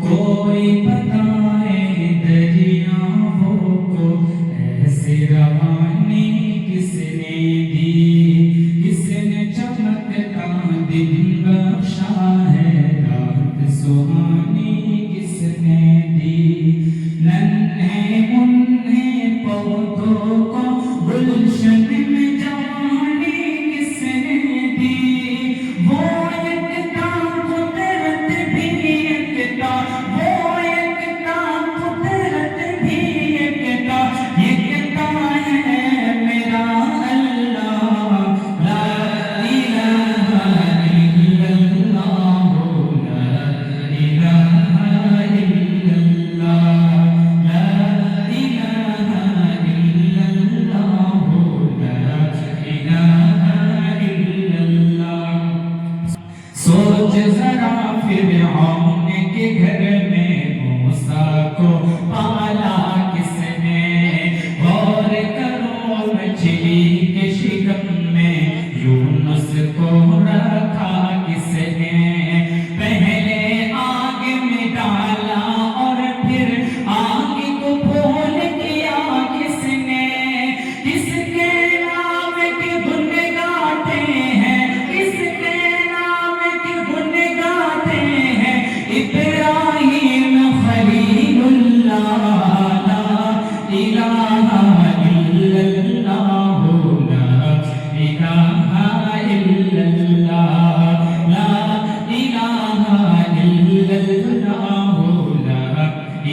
کوئی بتائے دریاؤں کو ایسی روانی کس نے دی، کس نے چمکتا دن بخشا ہے، رات سہانی کس نے دی، ننھے منھے پودوں کو گلشن میں جوانی کس نے دی، وہ یکتا قدرت بھی یکتا، وہ یکتا قدرت بھی یکتا، یکتا ہے میرا اللہ، لا الہ الا اللہ، لا الہ الا اللہ، لا الہ الا اللہ، لا الہ الا اللہ۔ سوچ ذرا فرعون کے گھر میں موسیٰ کو پالا کس نے، غور کرو مچھلی کے شکم میں یونس کو رکھا کس نے، پہلے آگ میں ڈالا اور پھر آگ کو پھول کیا کس نے، کس کے نام کے گن گاتے ہیں، کس کے نام کے گن گاتے ہیں، ابراہیم خلیل اللہ، لا الہ الا اللہ، لا الہ الا اللہ، لا الہ الا اللہ،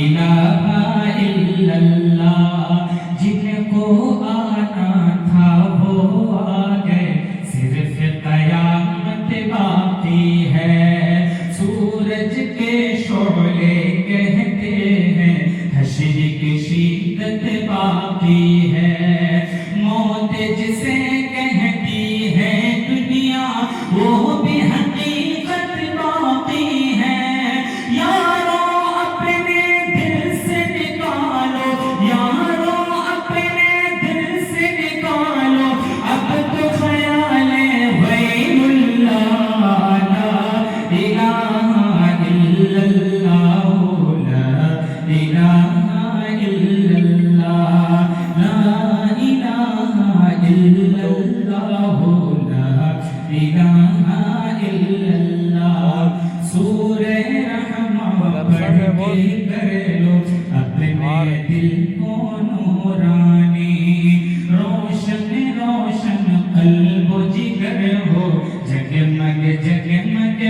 لا الہ الا اللہ۔ جن کو آنا تھا وہ آ گئے، صرف قیامت باقی ہے، سورج کے شعلے کہتے ہیں حشر کی شدت باقی ہے، موت جسے کہتی ہے دنیا وہ بھی حقیقت باقی ہے، یارو اپنے دل سے نکالو، یارو اپنے دل سے نکالو، اب تو خیال غیر اللہ، لا الہ الا اللہ، لا الہ الا اللہ، لا الہ الا اللہ، لا الہ الا اللہ۔ سورہ رحمہ پڑھ کے کر لو اپنے دل کو نورانی، روشن روشن قلب و جگر ہو، جگمگ جگمگ